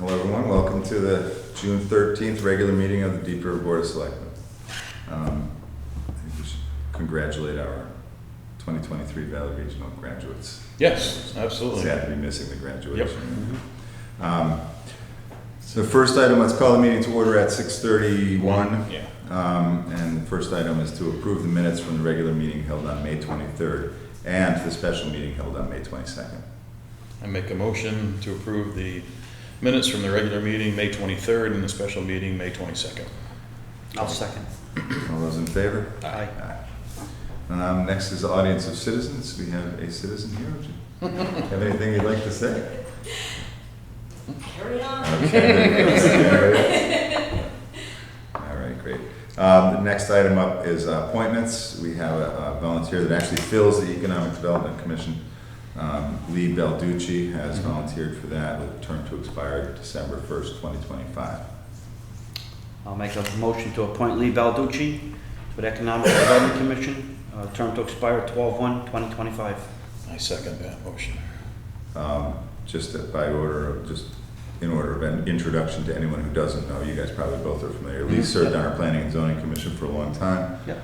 Hello everyone, welcome to the June 13th regular meeting of the Deep River Board of Selectmen. I think we should congratulate our 2023 Valley Regional graduates. Yes, absolutely. Sad to be missing the graduation. Yep. So the first item, let's call the meeting to order at 6:31. Yeah. And the first item is to approve the minutes from the regular meeting held on May 23rd and the special meeting held on May 22nd. I make a motion to approve the minutes from the regular meeting, May 23rd, and the special meeting, May 22nd. I'll second. All those in favor? Aye. Next is the audience of citizens. We have a citizen here. Would you have anything you'd like to say? Carry on. Okay. All right, great. The next item up is appointments. We have a volunteer that actually fills the Economic Development Commission. Lee Balducci has volunteered for that with a term to expire December 1st, 2025. I'll make a motion to appoint Lee Balducci to the Economic Development Commission, term to expire 12/1/2025. I second that motion. In order of an introduction to anyone who doesn't know, you guys probably both are familiar. Lee served on our Planning and Zoning Commission for a long time. Yep.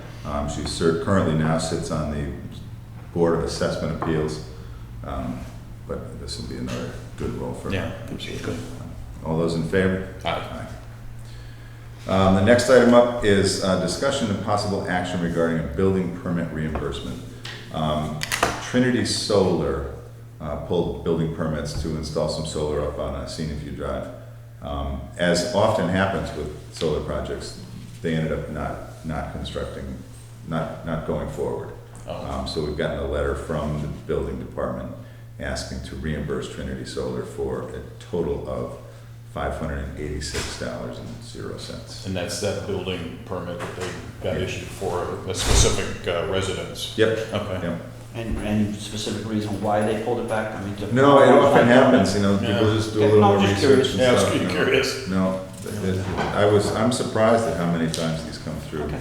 Currently now sits on the Board of Assessment Appeals, but this will be another good role for her. Yeah, absolutely. All those in favor? Aye. The next item up is discussion and possible action regarding a building permit reimbursement. Trinity Solar pulled building permits to install some solar up on Scenic View Drive. As often happens with solar projects, they ended up not constructing, not going forward. So we've gotten a letter from the building department asking to reimburse Trinity Solar for a total of $586.00. And that's that building permit that they got issued for a specific residence. Yep. Okay. Yep. And any specific reason why they pulled it back? I mean, No, it often happens, people just do a little No, more just research curious. and Yeah, I was stuff. curious. No, I'm surprised at how many times these come through. Okay.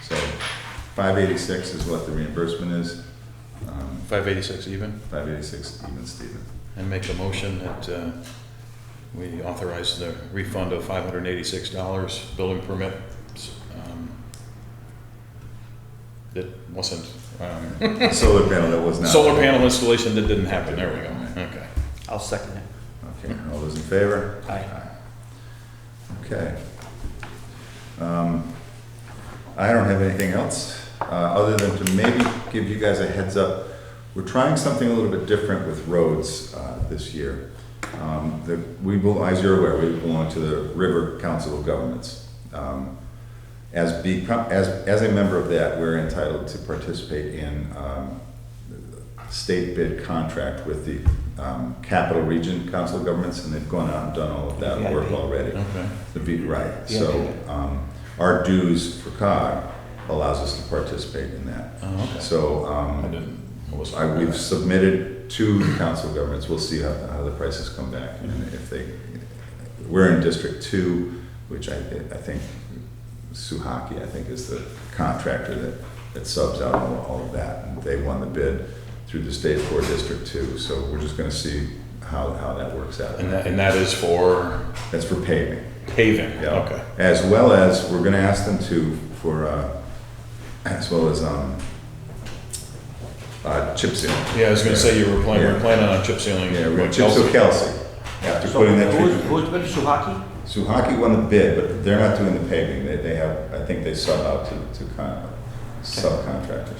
So 586 is what the reimbursement is. 586 even. 586 even, Stephen. And make a motion that we authorize the refund of $586 building permit. That wasn't Solar panel that was not. solar panel installation that didn't happen. There we go. Okay. I'll second it. Okay, all those in favor? Aye. Okay. I don't have anything else, other than to maybe give you guys a heads up. We're trying something a little bit different with roads this year. We will, as you're aware, we belong to the River Council of Governments. As a member of that, we're entitled to participate in state bid contract with the Capital Region Council of Governments, and they've gone out and done all of that work already. Okay. Right. So our dues for COG allows us to participate in that. Oh, okay. So we've submitted to the Council of Governments. We'll see how the prices come back, and if we're in District 2, which I think Suhaki, I think, is the contractor that subs out all of that, and they won the bid through the state for District 2. So we're just going to see how that works out. And that is for That's for paving. paving. Yeah. Okay. As well as we're going to ask them as well as chip sealing. Yeah, I was going to say we're Yeah. planning on chip sealing. Yeah, we're going with to chip seal Kelsey. After putting that Who's treatment. been Suhaki? Suhaki won the bid, but they're not doing the paving. They have, I think they sub out to subcontractors.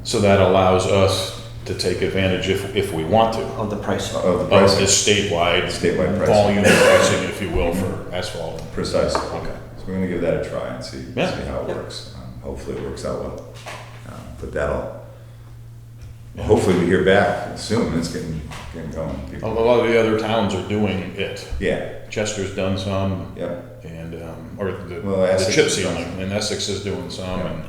So that allows us to take advantage if we want to Of the price. Of the of pricing. this statewide Statewide pricing. volume pricing, if you will, for asphalt. Precisely. Okay. So we're going to give that a try and see Yeah. how it Yep. works. Hopefully it works out well. But hopefully we hear back soon. It's getting going. A lot of the other towns are doing it. Yeah. Chester's done some, Yep. and Well, the Essex chip has done sealing, and Essex is doing some, Yeah. and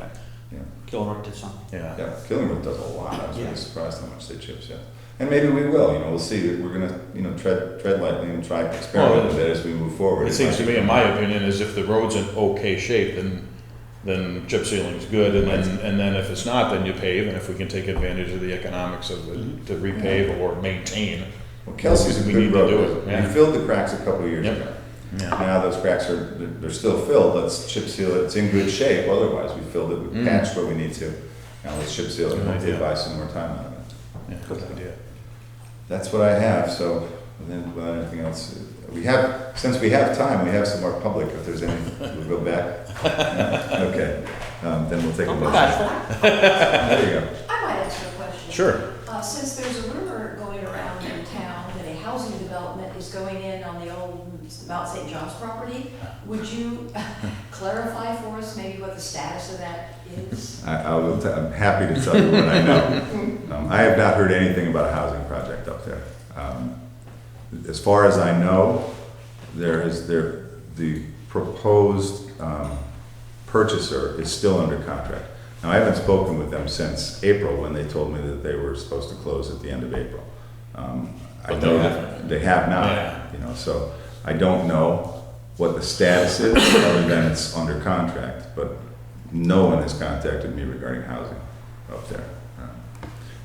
Kilroy did something. yeah. Yeah. Killingwood does a lot. I was Yeah. really surprised how much they chips. Yeah. And maybe we will. We'll see. We're going to tread lightly and try experiment with it as we move forward. It seems to me, in my opinion, is if the road's in okay shape, then then chip sealing's good, and then if it's not, then you pave, and if we can take advantage of the economics of it to repave or maintain. Well, Kelsey's a We good need to road. do it, yeah. We filled the cracks a couple of years Yep. ago. Yeah. Now those cracks they're still filled. Let's chip seal it. It's in good shape. Otherwise, we filled it. We patched where we need to. Now let's chip seal it and Good hopefully idea. buy some more time out of it. Yeah, good idea. That's what I have. So then, without anything else, since we have time, we have some more public. If there's anything, we'll go back. No? Okay. Then we'll take a motion. There you go. I might ask you a question. Sure. Since there's a rumor going around in town that a housing development is going in on the old Mount St. John's property, would you clarify for us maybe what the status of that is? I'm happy to tell you what I know. I have not heard anything about a housing project up there. As far as I know, the proposed purchaser is still under contract. Now, I haven't spoken with them since April when they told me that they were supposed to close at the end of April. I But know they that haven't. they have not, Yeah. so I don't know what the status is other than it's under contract, but no one has contacted me regarding housing up there.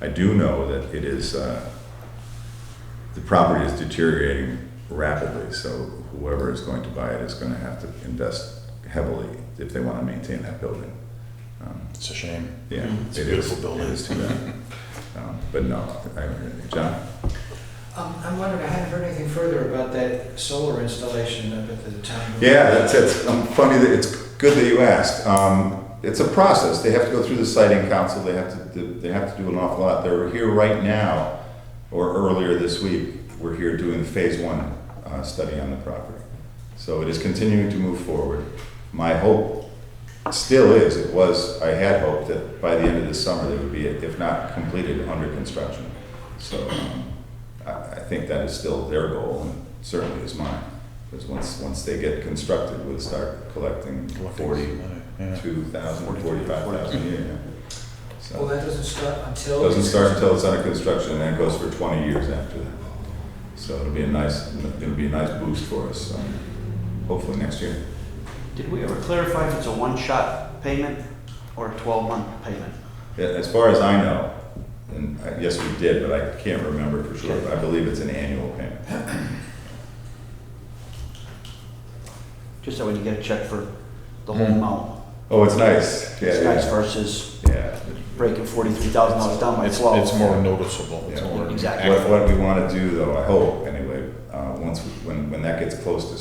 I do know that it is, the property is deteriorating rapidly, so whoever is going to buy it is going to have to invest heavily if they want to maintain that building. It's a shame. Yeah, It's a it beautiful is. building. It is too bad. But no, I haven't heard anything. John? I'm wondering, I haven't heard anything further about that solar installation up at the town. Yeah, it's funny that it's good that you asked. It's a process. They have to go through the siting council. They have to do an awful lot. They're here right now, or earlier this week. We're here doing the phase 1 study on the property. So it is continuing to move forward. My hope still is, I had hoped that by the end of this summer they would be, if not completed, under construction. So I think that is still their goal, and certainly is mine. Because once they get constructed, we'll start collecting 42,000, 45,000 a year. Well, So that doesn't start until. it doesn't start until it's under construction, and then it goes for 20 years after that. So it'll be a nice boost for us. Hopefully next year. Did we ever clarify if it's a one-shot payment or a 12-month payment? Yeah, as far as I know, and yes, we did, but I can't remember for sure. But I believe it's an annual payment. Just so when you get a check for the whole amount. Oh, it's nice. Yeah, It's nice yeah. versus Yeah. breaking $43,000 down by It's 12. more noticeable. It's Yeah. more Exactly. What we want to do, though, I hope anyway, when that gets close to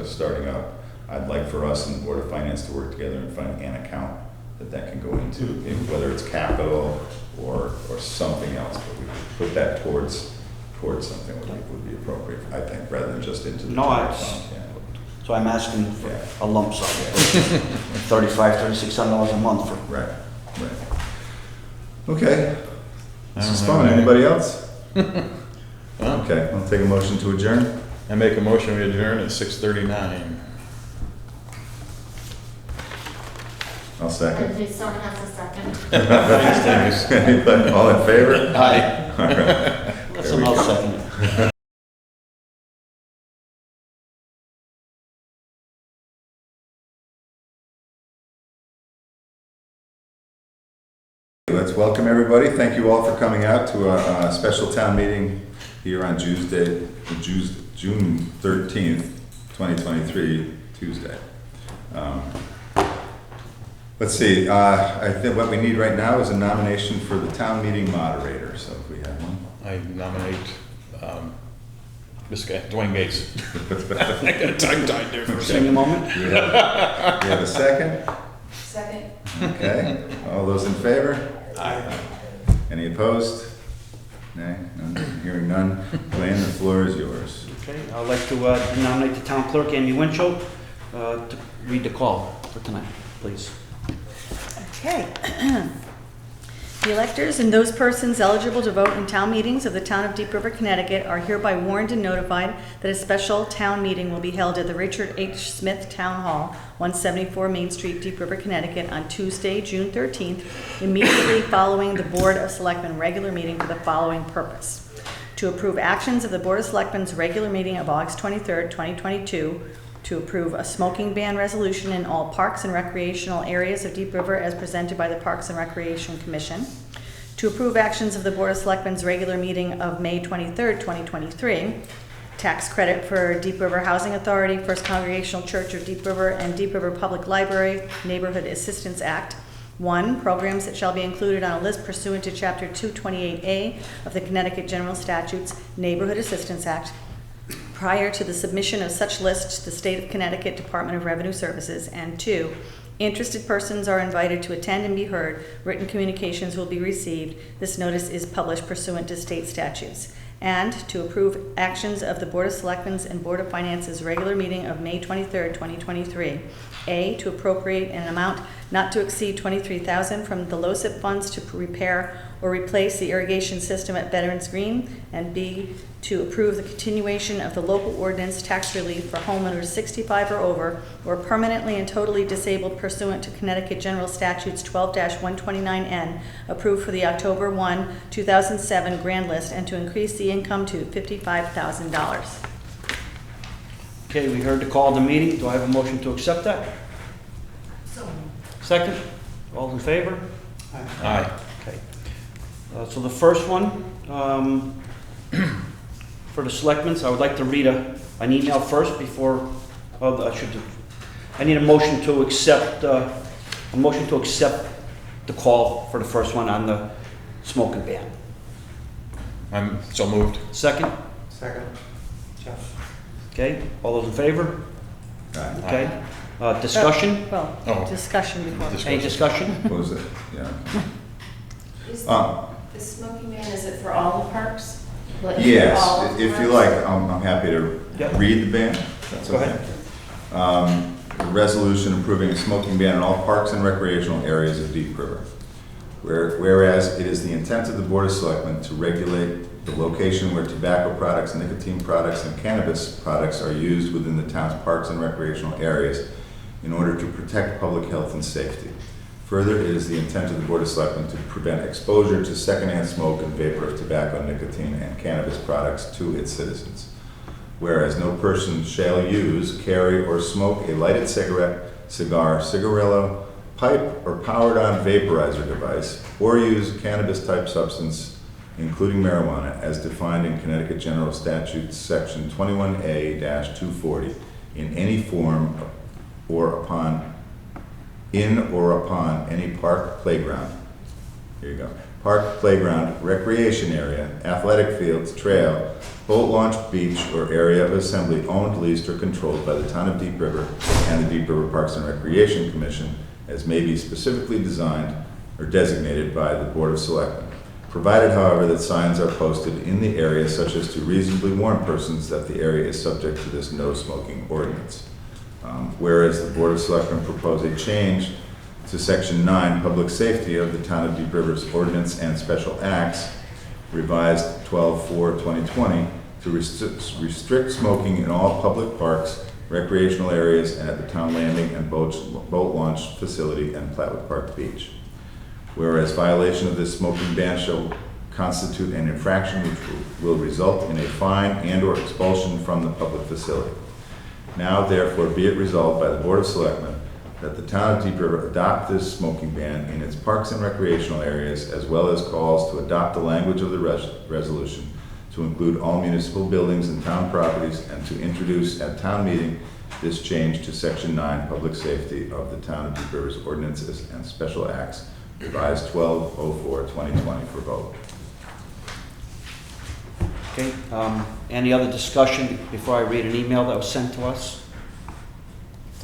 starting up, I'd like for us and the Board of Finance to work together and find an account that can go into, whether it's capital or something else. But we could put that towards something would be appropriate, I think, rather than just into the No, general it's- fund. Yeah. So I'm asking for Yeah. a lump sum, $3,600 a month for. Right. Okay. This is I don't fun. have any. Anybody else? Okay, I'll take a motion to adjourn. I make a motion, we adjourn at 6:39. I'll second. And if someone has a second. Thanks, Dennis. Anybody, all in favor? Aye. All right. Let someone else second it. Let's welcome everybody. Thank you all for coming out to a special town meeting here on June 13th, 2023, Tuesday. Let's see, I think what we need right now is a nomination for the town meeting moderator, so if we have one. I nominate this guy, Dwayne Gates. I got tongue-tied there for a Sing a second. moment. We have a second? Second? Okay, all those in favor? Aye. Any opposed? Nay, none, hearing none. Dwayne, the floor is yours. Okay, I'd like to nominate the town clerk, Amy Winchell, to read the call for tonight, please. Okay. The electors and those persons eligible to vote in town meetings of the town of Deep River, Connecticut are hereby warned and notified that a special town meeting will be held at the Richard H. Smith Town Hall, 174 Main Street, Deep River, Connecticut, on Tuesday, June 13th, immediately following the Board of Selectmen regular meeting for the following purpose: to approve actions of the Board of Selectmen's regular meeting of August 23rd, 2022, to to approve a smoking ban resolution in all parks and recreational areas of Deep River as presented by the Parks and Recreation Commission, to approve actions of the Board of Selectmen's regular meeting of May 23rd, 2023, tax credit for Deep River Housing Authority, First Congregational Church of Deep River, and Deep River Public Library Neighborhood Assistance Act. 1, programs that shall be included on a list pursuant to Chapter 228A of the Connecticut General Statutes Neighborhood Assistance Act, prior to the submission of such list to the State of Connecticut Department of Revenue Services. And 2, interested persons are invited to attend and be heard. Written communications will be received. This notice is published pursuant to state statutes. And to approve actions of the Board of Selectmen's and Board of Finance's regular meeting of May 23rd, 2023. A, to appropriate an amount not to exceed $23,000 from the LoCIP funds to repair or replace the irrigation system at Veterans Green. And B, to approve the continuation of the local ordinance tax relief for homeowners 65 or over or permanently and totally disabled pursuant to Connecticut General Statutes 12-129N, approved for the October 1, 2007 grand list, and to increase the income to $55,000. Okay, we heard the call of the meeting. Do I have a motion to accept that? So, Second? All in favor? Aye. Okay. So the first one, for the selectmen, I would like to read an email first before, I need a motion to accept, the call for the first one on the smoking ban. I'm so moved. Second? Second. Jeff. Okay, all those in favor? Aye. Okay. Discussion? Well, Oh. discussion before. Any discussion? What was it? Yeah. is Um, the smoking ban, is it for all the parks? Like, for all Yes, of the if you parks? like, I'm happy to Yep. read the ban. That's Go okay. ahead. A resolution approving a smoking ban in all parks and recreational areas of Deep River. Whereas it is the intent of the Board of Selectmen to regulate the location where tobacco products, nicotine products, and cannabis products are used within the town's parks and recreational areas in order to protect public health and safety. Further, it is the intent of the Board of Selectmen to prevent exposure to secondhand smoke and vapor of tobacco, nicotine, and cannabis products to its citizens. Whereas no person shall use, carry, or smoke a lighted cigarette, cigar, cigarillo, pipe, or powered-on vaporizer device, or use a cannabis-type substance, including marijuana, as defined in Connecticut General Statutes, Section 21A-240, in any form or upon any park, playground. Here you go. Park, playground, recreation area, athletic fields, trail, boat launch, beach, or area of assembly owned, leased, or controlled by the Town of Deep River and the Deep River Parks and Recreation Commission, as may be specifically designed or designated by the Board of Selectmen. Provided, however, that signs are posted in the area such as to reasonably warn persons that the area is subject to this no smoking ordinance. Whereas the Board of Selectmen propose a change to Section 9, Public Safety of the Town of Deep River's Ordinance and Special Acts, revised 12/4/2020, to restrict smoking in all public parks, recreational areas, and at the town landing and boat launch facility and Platwood Park Beach. Whereas violation of this smoking ban shall constitute an infraction which will result in a fine and/or expulsion from the public facility. Now therefore be it resolved by the Board of Selectmen that the Town of Deep River adopt this smoking ban in its parks and recreational areas, as well as calls to adopt the language of the resolution to include all municipal buildings and town properties, and to introduce at town meeting this change to Section 9, Public Safety of the Town of Deep River's Ordinances and Special Acts, revised 12/04/2020 for vote. Okay, any other discussion before I read an email that was sent to us?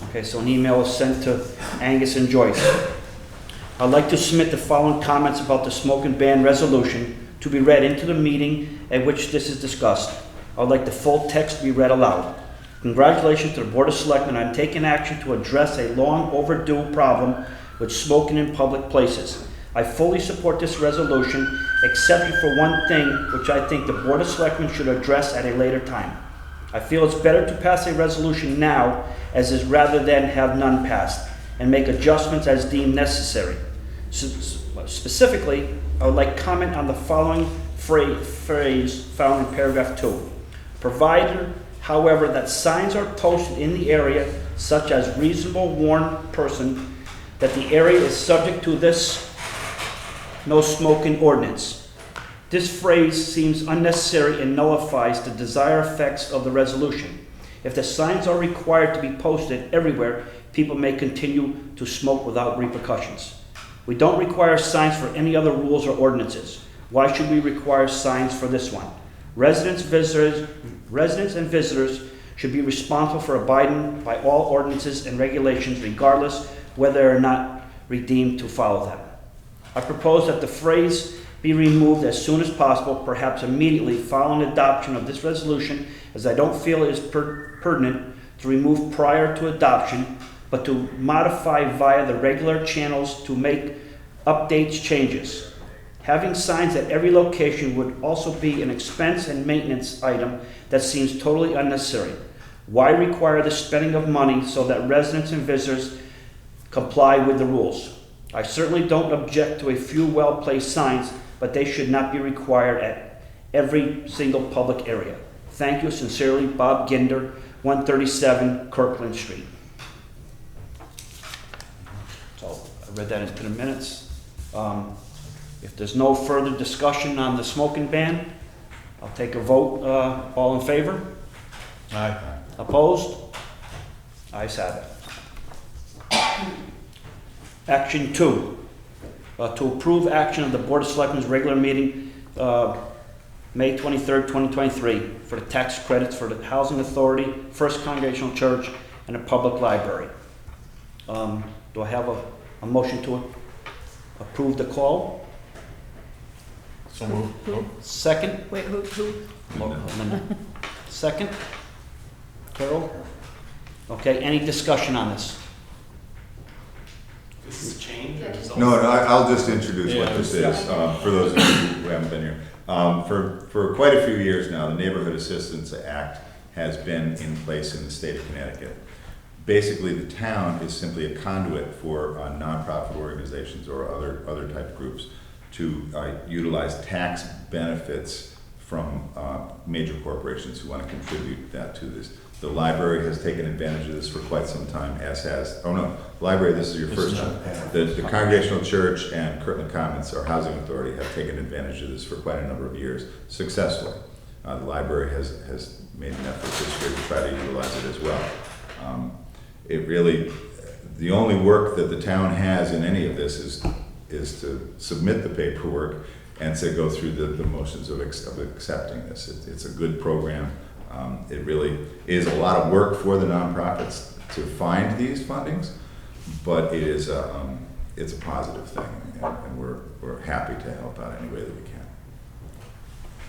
Okay, so an email was sent to Angus and Joyce. I'd like to submit the following comments about the smoking ban resolution to be read into the meeting at which this is discussed. I would like the full text to be read aloud. Congratulations to the Board of Selectmen on taking action to address a long overdue problem with smoking in public places. I fully support this resolution, except for one thing which I think the Board of Selectmen should address at a later time. I feel it's better to pass a resolution now as is rather than have none passed, and make adjustments as deemed necessary. Specifically, I would like comment on the following phrase found in paragraph 2. Provider however, that signs are posted in the area such as reasonable warned person that the area is subject to this no smoking ordinance. This phrase seems unnecessary and nullifies the desired effects of the resolution. If the signs are required to be posted everywhere, people may continue to smoke without repercussions. We don't require signs for any other rules or ordinances. Why should we require signs for this one? Residents and visitors should be responsible for abiding by all ordinances and regulations regardless whether or not redeemed to follow them. I propose that the phrase be removed as soon as possible, perhaps immediately following adoption of this resolution, as I don't feel it is pertinent to remove prior to adoption, but to modify via the regular channels to make updates changes. Having signs at every location would also be an expense and maintenance item that seems totally unnecessary. Why require the spending of money so that residents and visitors comply with the rules? I certainly don't object to a few well-placed signs, but they should not be required at every single public area. Thank you sincerely, Bob Ginder, 137 Kirkland Street. So I read that into the minutes. If there's no further discussion on the smoking ban, I'll take a vote. All in favor? Aye. Opposed? Ayes have it. Action 2, to approve action of the Board of Selectmen's regular meeting, May 23rd, 2023, for the tax credits for the Housing Authority, First Congregational Church, and the Public Library. Do I have a motion to approve the call? So moved. Who? Second? Wait, who? Second? Carol? Okay, any discussion on this? This is a change or is it No, I'll just introduce what Yeah. this is, for those of you who haven't been here. For quite a few years now, the Neighborhood Assistance Act has been in place in the state of Connecticut. Basically, the town is simply a conduit for nonprofit organizations or other type groups to utilize tax benefits from major corporations who want to contribute that to this. The library has taken advantage of this for quite some time, as has, oh no, library, this is your first time. The Congregational Church and Kirtland Commons, our housing authority, have taken advantage of this for quite a number of years successfully. The library has made an effort this year to try to utilize it as well. It really, the only work that the town has in any of this is to submit the paperwork and to go through the motions of accepting this. It's a good program. It really is a lot of work for the nonprofits to find these fundings, but it is it's a positive thing, and we're happy to help out any way that we can.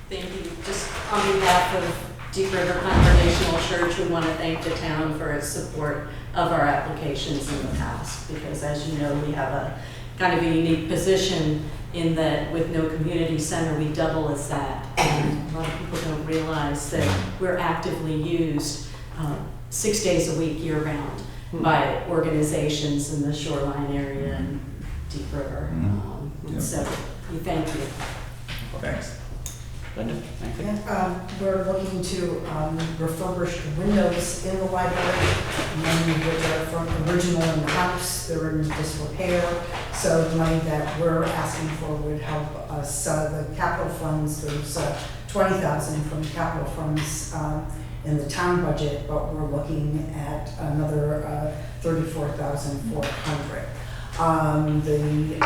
Thank you. Just on behalf of Deep River Congregational Church, we want to thank the town for its support of our applications in the past, because as you know, we have a kind of a unique position in that with no community center, we double as that. And a lot of people don't realize that we're actively used 6 days a week year round by organizations in the shoreline area and Deep River. Yeah. So we thank you. Thanks. Linda? Anything? Yeah, we're looking to refurbish the windows in the library, many of which are from original in the house, they're in disrepair. So the money that we're asking for would help us, the capital funds, there's $20,000 from capital funds in the town budget, but we're looking at another $34,400. The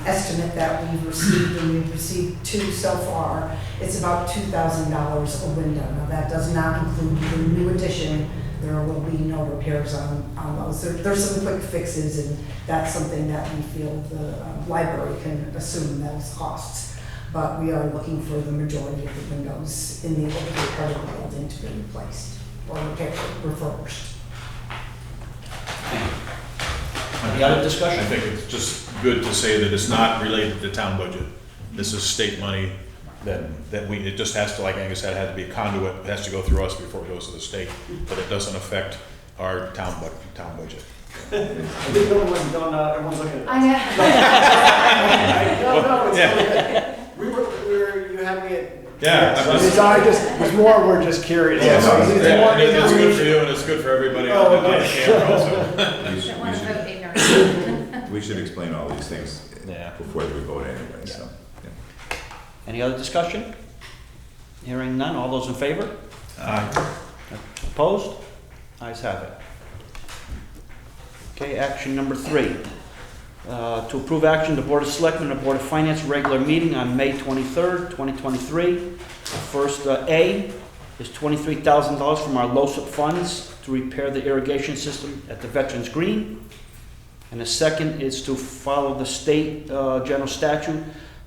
estimate that we've received, and we've received 2 so far, it's about $2,000 a window. Now that does not include the new addition. There will be no repairs on those. There's some quick fixes, and that's something that we feel the library can assume those costs. But we are looking for the majority of the windows in the older part of the building to be replaced or repaired, refurbished. Any other discussion? I think it's just good to say that it's not related to the town budget. This is state money that it just has to, like Angus said, it has to be a conduit. It has to go through us before it goes to the state, but it doesn't affect our town budget. I think everyone's looking at I know. No, it's Yeah. you had me at Yeah, So I'm just, I just, was more, we're just curious. Yeah, no, It's it's- more and it's good for information. you and it's good for everybody Oh, on the okay. camera also. Don't want to vote ignorant. We should explain all these things Yeah. before we vote anyway, so. yeah. Any other discussion? Hearing none, all those in favor? Opposed? Ayes have it. Okay, action number 3. To approve action, the Board of Selectmen and the Board of Finance regular meeting on May 23rd, 2023. First A is $23,000 from our LoSiP funds to repair the irrigation system at the Veterans Green. And the second is to follow the state general statute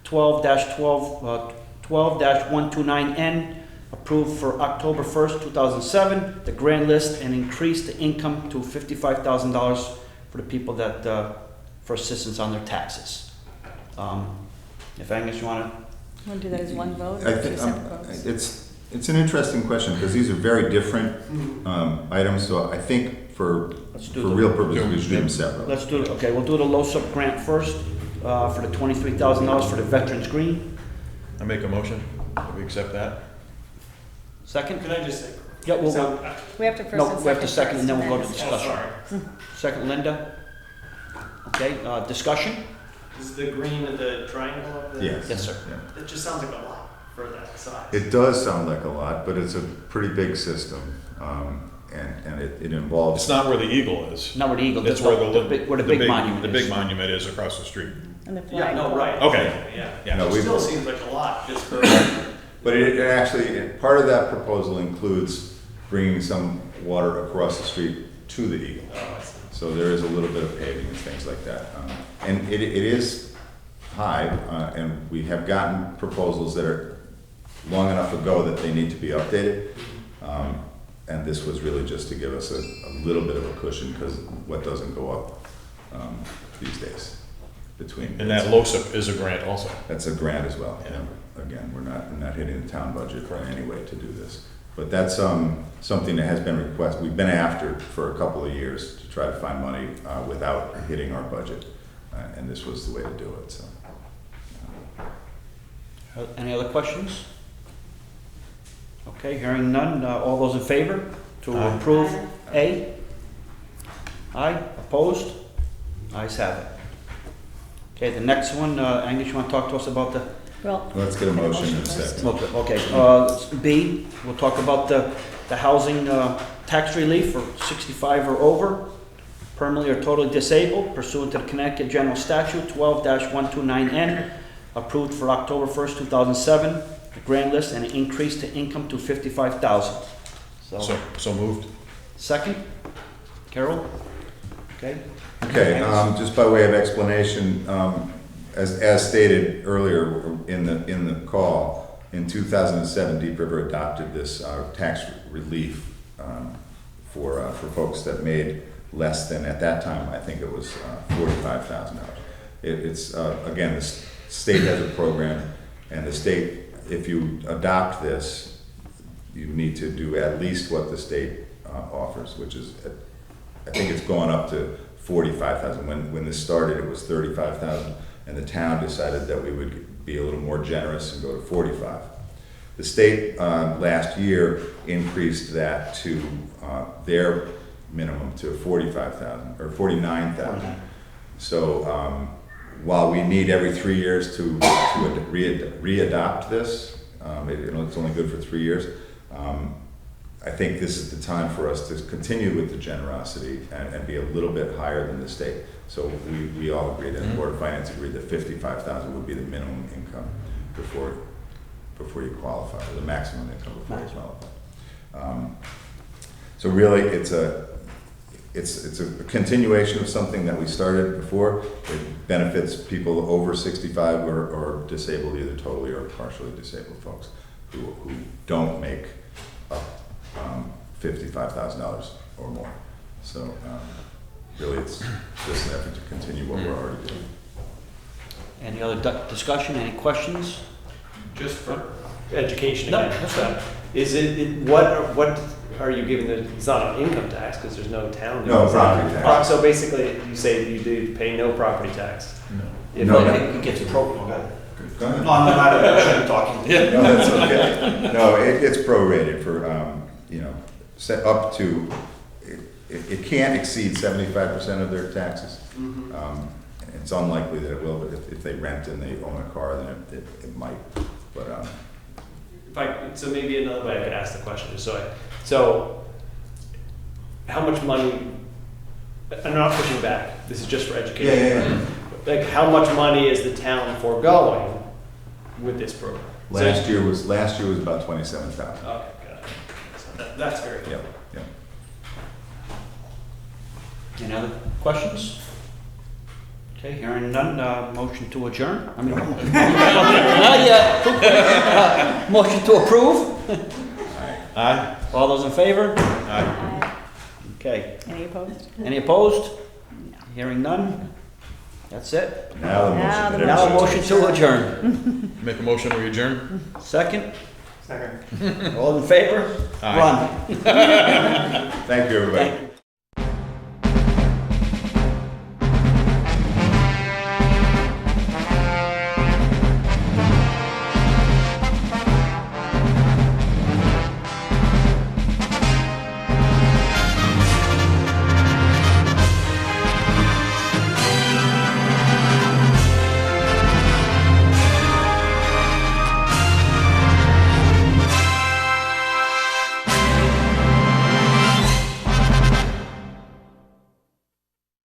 12-129N, approved for October 1st, 2007, the grand list, and increase the income to $55,000 for the people that, for assistance on their taxes. If Angus, you want to? Want to do that as one vote I or two think, separate votes? it's an interesting question, because these are very different items, so I think for real purposes, we should do them separately. Let's do it, okay, we'll do the LoSiP grant first, for the $23,000 for the Veterans Green. I make a motion, that we accept that. Second? Can I just say? Yeah, we'll So, go. We have to first No, and we have to second second, and then we'll go to first, oh, discussion. sorry. Second, Linda. Okay, discussion? Is the green of the triangle up there? Yes. Yes, sir. Yeah. It just sounds like a lot for that size. It does sound like a lot, but it's a pretty big system, and it involves. It's not where the eagle is. Not where the eagle, It's that's where where the big monument The is. big monument is across the street. And the Yeah, flag. no, right. Okay. Yeah. Yeah. No, It we've- still seems like a lot, just for. But it actually, part of that proposal includes bringing some water across the street to the Eagle. Oh, I see. So there is a little bit of paving and things like that. And it is high, and we have gotten proposals that are long enough ago that they need to be updated. And this was really just to give us a little bit of a cushion, because what doesn't go up these days between. And that LoSiP is a grant also. That's a grant as well. Yeah. Again, we're not hitting the town budget in any way to do this. But that's something that has been requested, we've been after for a couple of years to try to find money without hitting our budget. And this was the way to do it, so. Any other questions? Okay, hearing none, all those in favor to Aye. approve A? Aye, opposed? Ayes have it. Okay, the next one, Angus, you want to talk to us about the, Well, Let's get a motion in a first. second. okay, B, we'll talk about the housing tax relief for 65 or over, permanently or totally disabled pursuant to the Connecticut General Statute 12-129N, approved for October 1st, 2007, the grand list, and an increase to income to $55,000. So moved. Second, Carol? Okay. Okay, just by way of explanation, as stated earlier in the call, in 2007, Deep River adopted this tax relief for folks that made less than, at that time, I think it was $45,000. It's again, the state has a program, and the state, if you adopt this, you need to do at least what the state offers, which is, I think it's gone up to $45,000. When this started, it was $35,000, and the town decided that we would be a little more generous and go to $45,000. The state last year increased that to their minimum to $45,000 or $49,000. So while we need every 3 years to re-adopt this, it's only good for 3 years. I think this is the time for us to continue with the generosity and be a little bit higher than the state. So we all agreed, and the Board of Finance agreed that $55,000 would be the minimum income before you qualify, or the maximum income before you qualify. So really, it's a continuation of something that we started before. It benefits people over 65 or disabled, either totally or partially disabled folks who don't make up $55,000 or more. So really, it's just an effort to continue what we're already doing. Any other discussion, any questions? Just for education No, again. that's fine. Is what are you giving it's not an income tax because there's no town. No, property tax. So basically, you say you do pay no property tax. No. If No, like- no. It gets appropriate. Go ahead. No, I shouldn't be talking. No, that's okay. No, it's prorated for, set up to, it can't exceed 75% of their taxes. It's unlikely that it will, but if they rent and they own a car, then it might, but, So maybe another way I could ask the question is, so how much money, I'm not pushing back, this is just for education. yeah. Like, how much money is the town foregoing with this program? Last year was about 27,000. Okay, got it. So that's very good. Yep. Any other questions? Okay, hearing none, motion to adjourn? I mean, not yet. Motion to approve? Aye. All those in favor? Aye. Okay. Any opposed? Any opposed? Hearing none? That's it. Now the Now motion. the Now a motion. motion to adjourn. Make a motion, we adjourn? Second? Second. All in favor? Aye. Run. Thank you, everybody. Thank-